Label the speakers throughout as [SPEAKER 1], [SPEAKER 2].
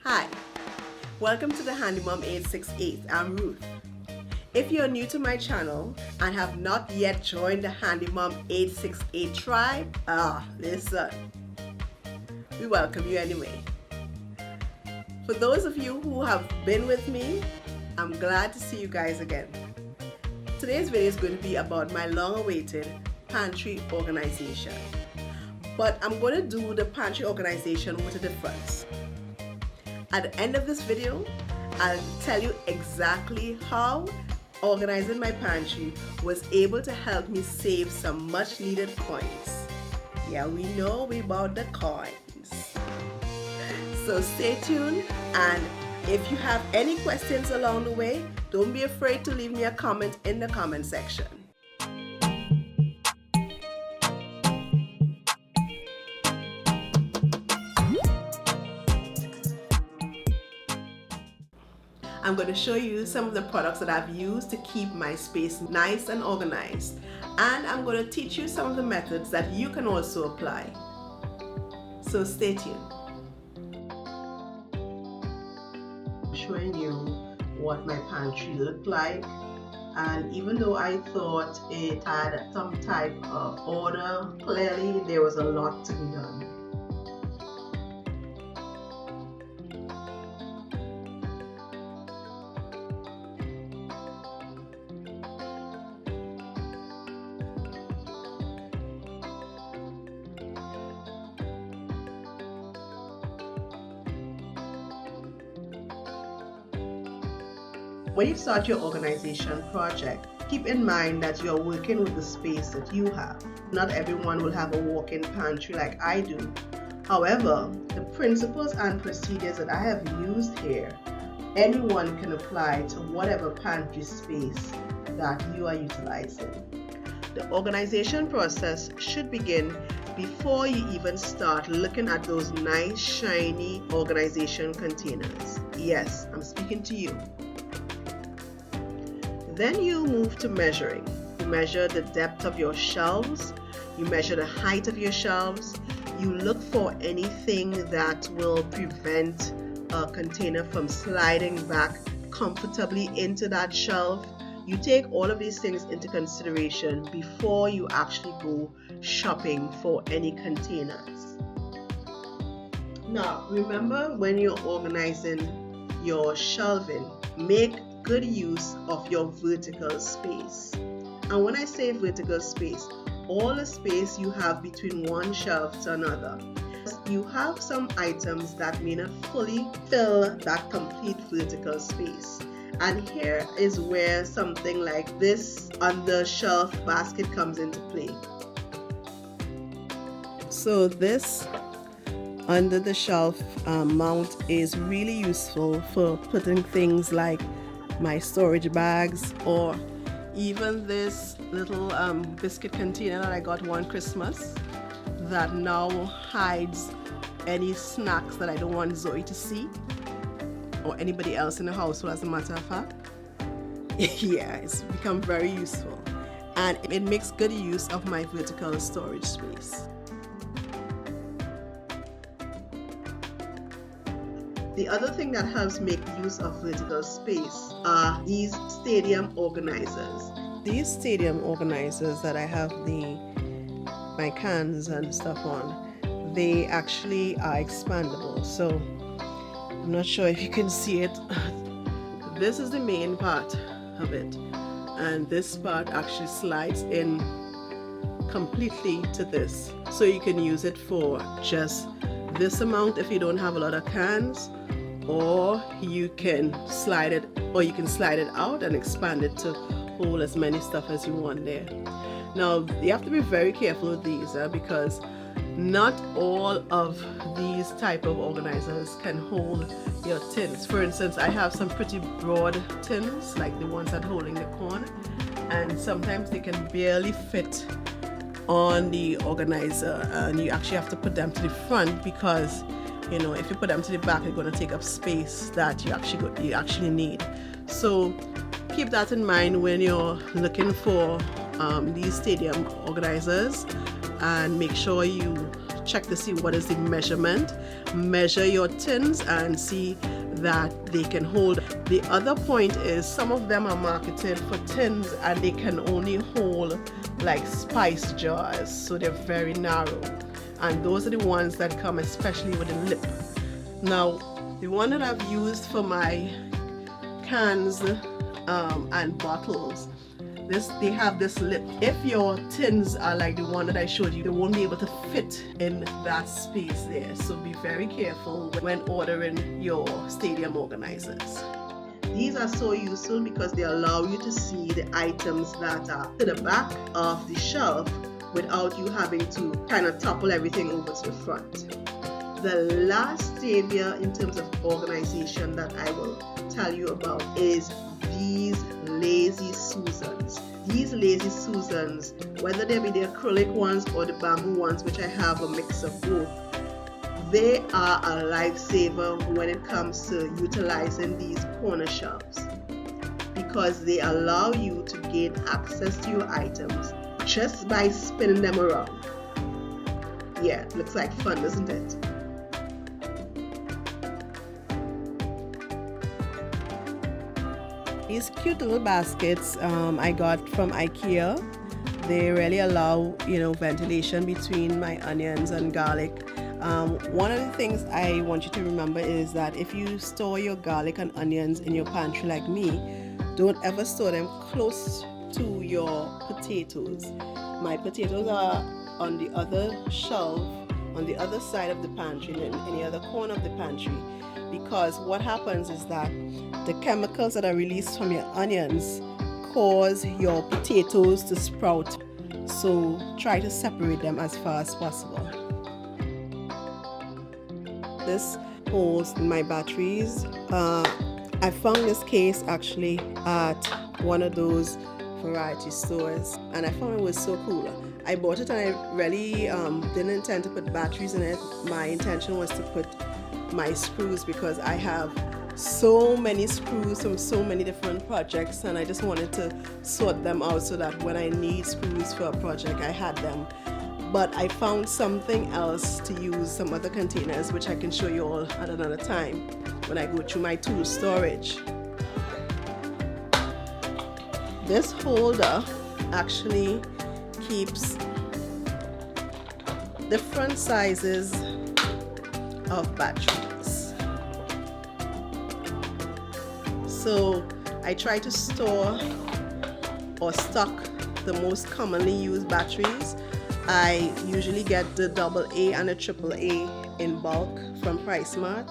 [SPEAKER 1] Hi, welcome to the Handy Mom 868. I'm Ruth. If you're new to my channel and have not yet joined the Handy Mom 868 tribe, listen, we welcome you anyway. For those of you who have been with me, I'm glad to see you guys again. Today's video is going to be about my long-awaited pantry organization. But I'm going to do the pantry organization with a difference. At the end of this video, I'll tell you exactly how organizing my pantry was able to help me save some much needed coins. Yeah, we know we bought the coins. So stay tuned, and if you have any questions along the way, don't be afraid to leave me a comment in the comment section. I'm going to show you some of the products that I've used to keep my space nice and organized, and I'm going to teach you some of the methods that you can also apply. So stay tuned. I'm showing you what my pantry looked like, and even though I thought it had some type of order, clearly there was a lot to be done. When you start your organization project, keep in mind that you're working with the space that you have. Not everyone will have a walk-in pantry like I do. However, the principles and procedures that I have used here, anyone can apply to whatever pantry space that you are utilizing. The organization process should begin before you even start looking at those nice, shiny organization containers. Yes, I'm speaking to you. Then you move to measuring. You measure the depth of your shelves, you measure the height of your shelves, you look for anything that will prevent a container from sliding back comfortably into that shelf. You take all of these things into consideration before you actually go shopping for any containers. Now, remember, when you're organizing your shelving, make good use of your vertical space. And when I say vertical space, all the space you have between one shelf to another. You have some items that may not fully fill that complete vertical space. And here is where something like this under shelf basket comes into play. So this under the shelf mount is really useful for putting things like my storage bags, or even this little biscuit container that I got one Christmas that now hides any snacks that I don't want Zoe to see, or anybody else in the household, as a matter of fact. Yeah, it's become very useful, and it makes good use of my vertical storage space. The other thing that helps make use of vertical space are these stadium organizers. These stadium organizers that I have my cans and stuff on, they actually are expandable. So I'm not sure if you can see it. This is the main part of it, and this part actually slides in completely to this. So you can use it for just this amount if you don't have a lot of cans, or you can slide it out and expand it to hold as many stuff as you want there. Now you have to be very careful with these because not all of these type of organizers can hold your tins. For instance, I have some pretty broad tins like the ones that holding the corn, and sometimes they can barely fit on the organizer, and you actually have to put them to the front because, you know, if you put them to the back, they're going to take up space that you actually need. So keep that in mind when you're looking for these stadium organizers, and make sure you check to see what is the measurement. Measure your tins and see that they can hold. The other point is some of them are marketed for tins and they can only hold like spice jars, so they're very narrow, and those are the ones that come especially with a lip. Now the one that I've used for my cans and bottles, they have this lip. If your tins are like the one that I showed you, they won't be able to fit in that space there, so be very careful when ordering your stadium organizers. These are so useful because they allow you to see the items that are to the back of the shelf without you having to kind of topple everything over to the front. The last area in terms of organization that I will tell you about is these lazy Susans. These lazy Susans, whether they be the acrylic ones or the bamboo ones, which I have a mix of both, they are a lifesaver when it comes to utilizing these corner shelves, because they allow you to gain access to your items just by spinning them around. Yeah, it looks like fun, doesn't it? These cute little baskets I got from IKEA. They really allow, ventilation between my onions and garlic. One of the things I want you to remember is that if you store your garlic and onions in your pantry like me, don't ever store them close to your potatoes. My potatoes are on the other shelf, on the other side of the pantry, in any other corner of the pantry, because what happens is that the chemicals that are released from your onions cause your potatoes to sprout. So try to separate them as far as possible. This holds my batteries. I found this case actually at one of those variety stores, and I found it was so cool. I bought it and I really didn't intend to put batteries in it. My intention was to put my screws, because I have so many screws from so many different projects, and I just wanted to sort them out so that when I need screws for a project I had them. But I found something else to use, some other containers, which I can show you all at another time when I go through my tool storage. This holder actually keeps different sizes of batteries. So I try to store or stock the most commonly used batteries. I usually get the AA and the AAA in bulk from PriceSmart,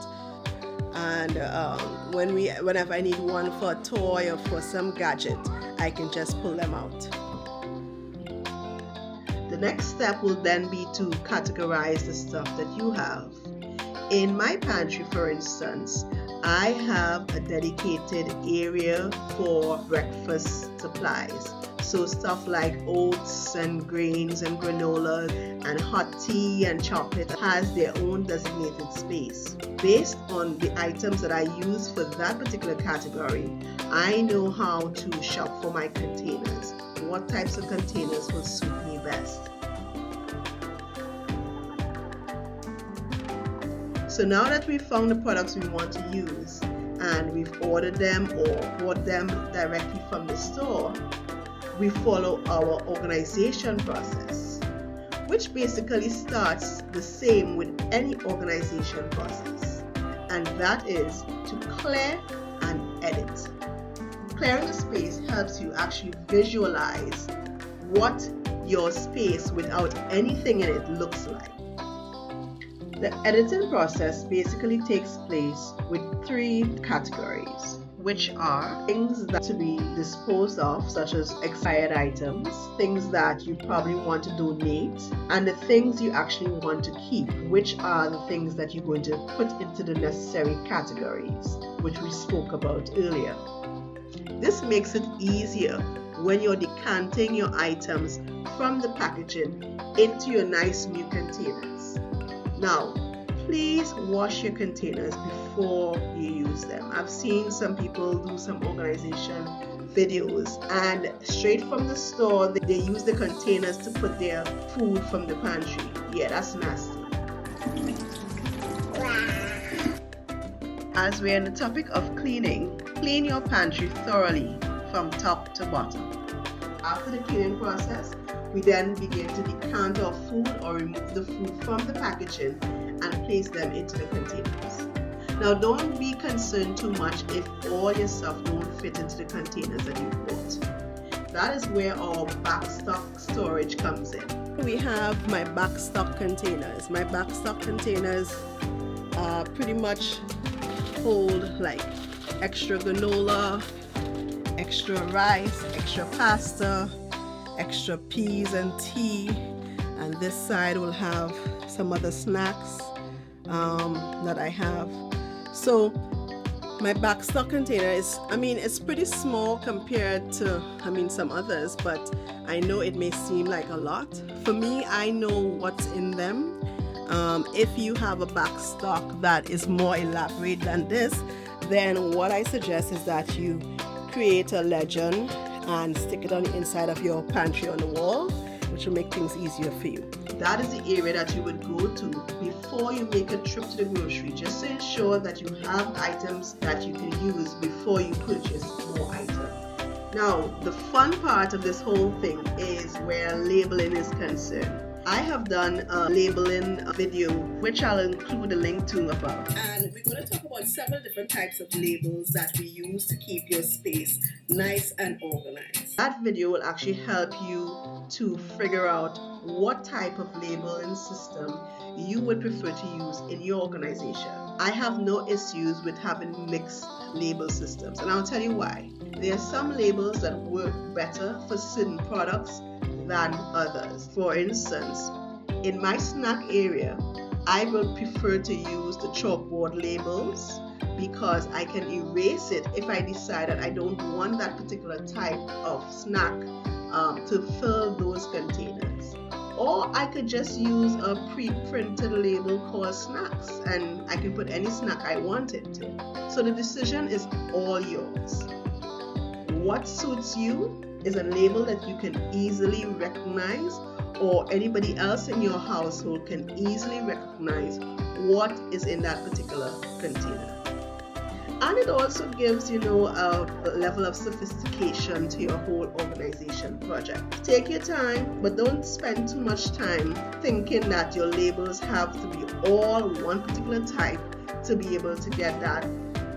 [SPEAKER 1] and whenever I need one for a toy or for some gadget, I can just pull them out. The next step will then be to categorize the stuff that you have. In my pantry, for instance, I have a dedicated area for breakfast supplies. So stuff like oats and grains and granola and hot tea and chocolate has their own designated space. Based on the items that I use for that particular category, I know how to shop for my containers. What types of containers will suit me best. So now that we've found the products we want to use and we've ordered them or bought them directly from the store, we follow our organization process, which basically starts the same with any organization process, and that is to clear and edit. Clearing the space helps you actually visualize what your space without anything in it looks like. The editing process basically takes place with 3 categories, which are things that to be disposed of, such as expired items, things that you probably want to donate, and the things you actually want to keep, which are the things that you're going to put into the necessary categories, which we spoke about earlier. This makes it easier when you're decanting your items from the packaging into your nice new containers. Now, please wash your containers before you use them. I've seen some people do some organization videos, and straight from the store they use the containers to put their food from the pantry. Yeah, that's nasty. As we're on the topic of cleaning, clean your pantry thoroughly from top to bottom. After the cleaning process, we then begin to decant our food or remove the food from the packaging and place them into the containers. Now, don't be concerned too much if all your stuff don't fit into the containers that you bought. That is where our backstock storage comes in. We have my backstock containers. My backstock containers pretty much hold like extra granola, extra rice, extra pasta, extra peas and tea, and this side will have some other snacks that I have. So my backstock container is, it's pretty small compared to, some others, but I know it may seem like a lot. For me, I know what's in them. If you have a backstock that is more elaborate than this, then what I suggest is that you create a legend and stick it on the inside of your pantry on the wall, which will make things easier for you. That is the area that you would go to before you make a trip to the grocery, just to ensure that you have items that you can use before you purchase more items. Now, the fun part of this whole thing is where labeling is concerned. I have done a labeling video, which I'll include a link to above. And we're going to talk about several different types of labels that we use to keep your space nice and organized. That video will actually help you to figure out what type of labeling system you would prefer to use in your organization. I have no issues with having mixed label systems, and I'll tell you why. There are some labels that work better for certain products than others. For instance, in my snack area, I will prefer to use the chalkboard labels because I can erase it if I decide that I don't want that particular type of snack to fill those containers. Or I could just use a pre-printed label called snacks, and I can put any snack I want it to. So the decision is all yours. What suits you is a label that you can easily recognize, or anybody else in your household can easily recognize what is in that particular container. And it also gives, a level of sophistication to your whole organization project. Take your time, but don't spend too much time thinking that your labels have to be all one particular type to be able to get that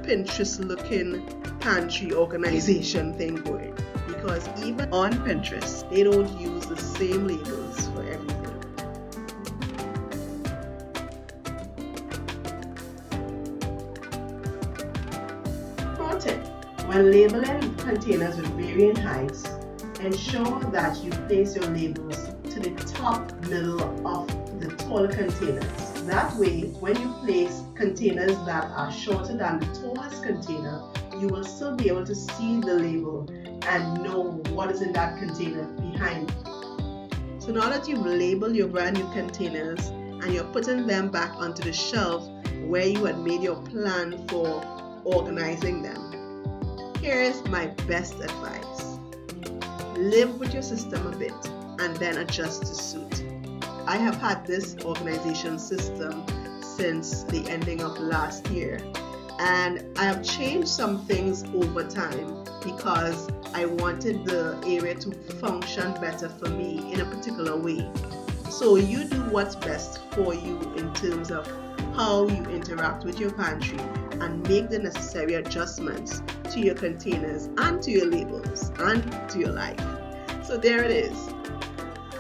[SPEAKER 1] Pinterest-looking pantry organization thing going. Because even on Pinterest, they don't use the same labels for everything. Pro tip: when labeling containers with varying heights, ensure that you place your labels to the top middle of the tall containers. That way, when you place containers that are shorter than the tallest container, you will still be able to see the label and know what is in that container behind it. So now that you've labeled your brand new containers and you're putting them back onto the shelf where you had made your plan for organizing them, here's my best advice. Live with your system a bit and then adjust to suit. I have had this organization system since the ending of last year, and I have changed some things over time because I wanted the area to function better for me in a particular way. So you do what's best for you in terms of how you interact with your pantry and make the necessary adjustments to your containers and to your labels and to your life. So there it is.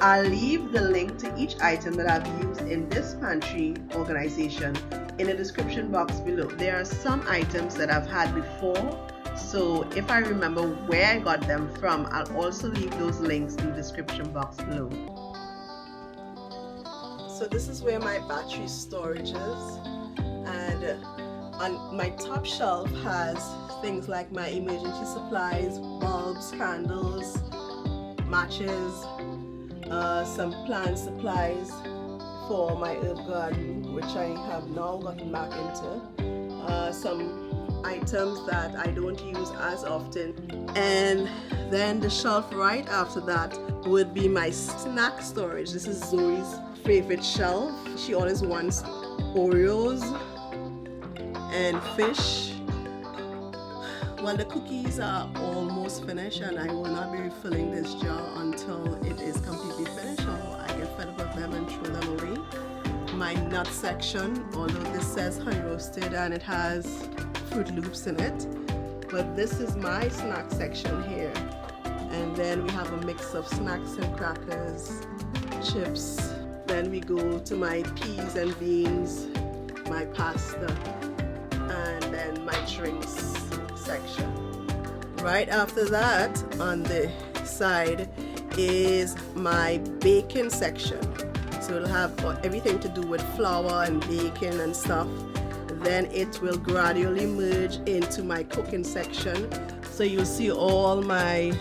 [SPEAKER 1] I'll leave the link to each item that I've used in this pantry organization in the description box below. There are some items that I've had before, so if I remember where I got them from, I'll also leave those links in the description box below. So this is where my battery storage is, and on my top shelf has things like my emergency supplies, bulbs, candles, matches, some plant supplies for my herb garden, which I have now gotten back into, some items that I don't use as often, and then the shelf right after that would be my snack storage. This is Zoe's favorite shelf. She always wants Oreos and fish. Well, the cookies are almost finished and I will not be refilling this jar until it is completely finished, or I get fed up with them and throw them away. My nut section, although this says honey roasted and it has Fruit Loops in it, but this is my snack section here. And then we have a mix of snacks and crackers, chips. Then we go to my peas and beans, my pasta, and then my drinks section. Right after that, on the side is my baking section. So it'll have everything to do with flour and baking and stuff. Then it will gradually merge into my cooking section. So you'll see all my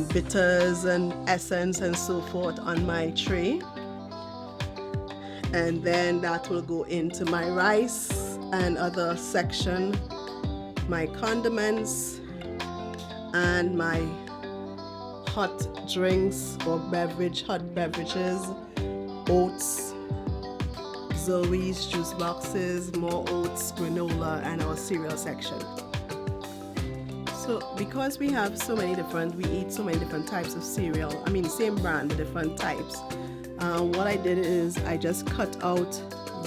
[SPEAKER 1] bitters and essence and so forth on my tray. And then that will go into my rice and other section, my condiments and my hot drinks or hot beverages, oats, Zoe's juice boxes, more oats, granola, and our cereal section. So because we have so many different, we eat so many different types of cereal, I mean same brand but different types, what I did is I just cut out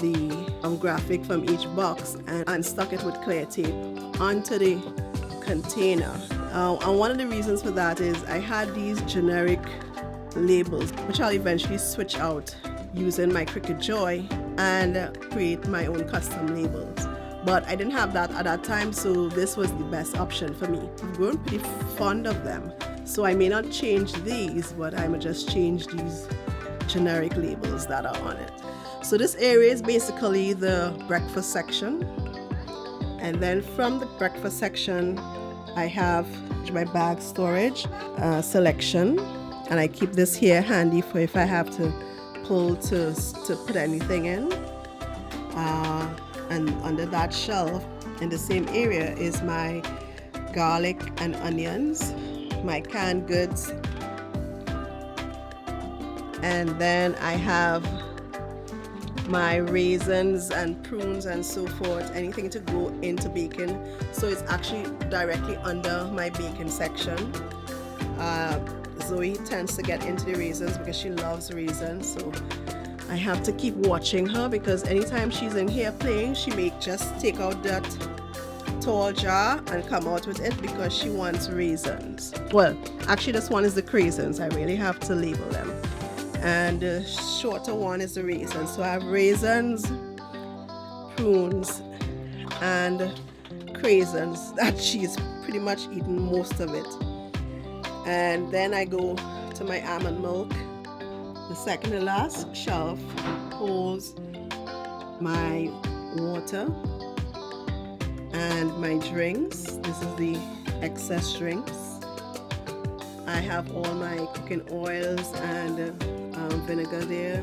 [SPEAKER 1] the graphic from each box and stuck it with clear tape onto the container. And one of the reasons for that is I had these generic labels which I'll eventually switch out using my Cricut Joy and create my own custom labels. But I didn't have that at that time, so this was the best option for me. I've grown pretty fond of them, so I may not change these, but I may just change these generic labels that are on it. So this area is basically the breakfast section, and then from the breakfast section I have my bag storage selection, and I keep this here handy for if I have to pull to put anything in. And under that shelf in the same area is my garlic and onions, my canned goods, and then I have my raisins and prunes and so forth, anything to go into baking. So it's actually directly under my baking section. Zoe tends to get into the raisins because she loves raisins, so I have to keep watching her because anytime she's in here playing, she may just take out that tall jar and come out with it because she wants raisins. Well, actually this one is the craisins. I really have to label them. And the shorter one is the raisins. So I have raisins, prunes, and craisins that she's pretty much eaten most of it. And then I go to my almond milk. The second to last shelf holds my water and my drinks. This is the excess drinks. I have all my cooking oils and vinegar there.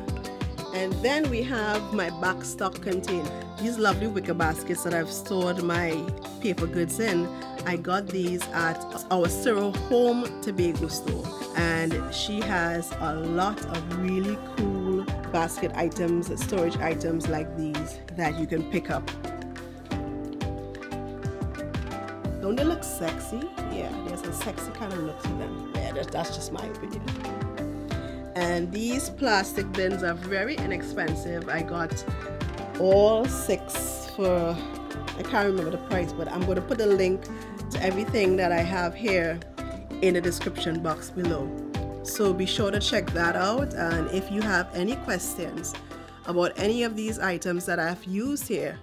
[SPEAKER 1] And then we have my backstock container. These lovely wicker baskets that I've stored my paper goods in. I got these at our Cyril Home Tobago store. And she has a lot of really cool basket items, storage items like these that you can pick up. Don't they look sexy? Yeah, there's a sexy kind of look to them. Yeah, that's just my opinion. And these plastic bins are very inexpensive. I got all 6 for, I can't remember the price, but I'm going to put a link to everything that I have here in the description box below. So be sure to check that out, and if you have any questions about any of these items that I've used here,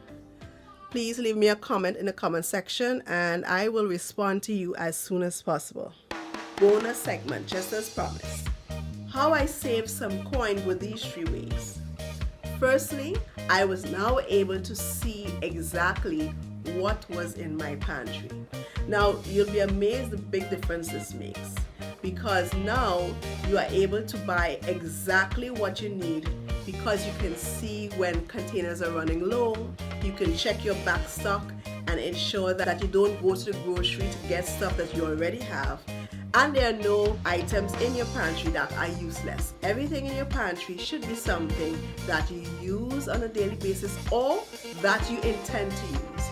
[SPEAKER 1] please leave me a comment in the comment section and I will respond to you as soon as possible. Bonus segment, just as promised. How I saved some coin with these 3 ways. Firstly, I was now able to see exactly what was in my pantry. Now, you'll be amazed the big difference this makes, because now you are able to buy exactly what you need because you can see when containers are running low. You can check your back stock and ensure that you don't go to the grocery to get stuff that you already have, And there are no items in your pantry that are useless. Everything in your pantry should be something that you use on a daily basis or that you intend to use.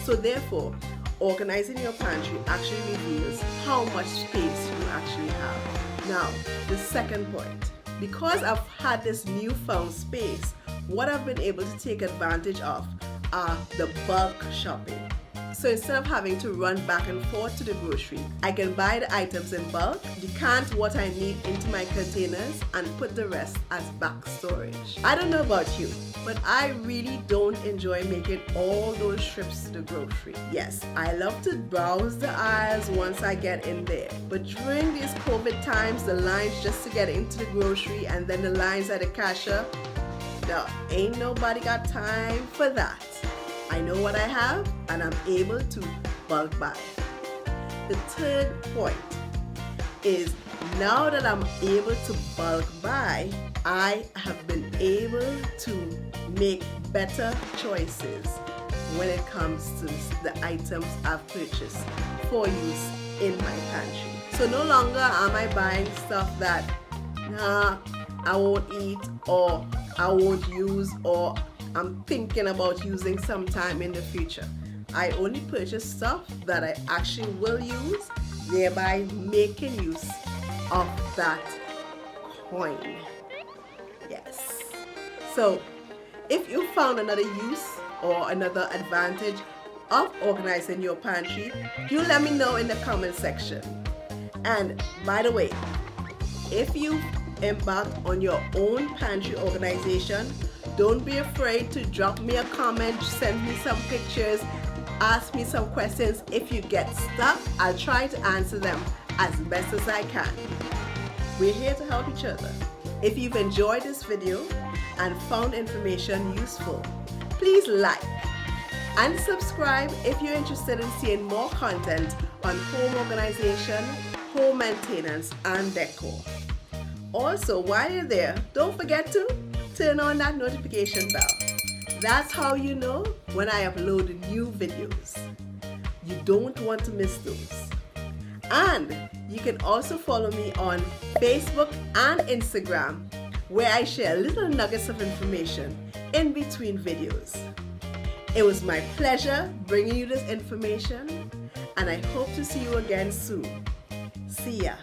[SPEAKER 1] So therefore, organizing your pantry actually reveals how much space you actually have. Now, the second point. Because I've had this newfound space, what I've been able to take advantage of are the bulk shopping. So instead of having to run back and forth to the grocery, I can buy the items in bulk, decant what I need into my containers, and put the rest as back storage. I don't know about you, but I really don't enjoy making all those trips to the grocery. Yes, I love to browse the aisles once I get in there, but during these COVID times, the lines just to get into the grocery and then the lines at the cashier, no, ain't nobody got time for that. I know what I have and I'm able to bulk buy. The third point is now that I'm able to bulk buy, I have been able to make better choices when it comes to the items I've purchased for use in my pantry. So no longer am I buying stuff that I won't eat or I won't use or I'm thinking about using sometime in the future. I only purchase stuff that I actually will use, thereby making use of that coin. Yes. So if you found another use or another advantage of organizing your pantry, you let me know in the comment section. And by the way, if you embark on your own pantry organization, don't be afraid to drop me a comment, send me some pictures, ask me some questions. If you get stuck, I'll try to answer them as best as I can. We're here to help each other. If you've enjoyed this video and found information useful, please like and subscribe if you're interested in seeing more content on home organization, home maintenance, and decor. Also, while you're there, don't forget to turn on that notification bell. That's how you know when I upload new videos. You don't want to miss those. And you can also follow me on Facebook and Instagram, where I share little nuggets of information in between videos. It was my pleasure bringing you this information, and I hope to see you again soon. See ya.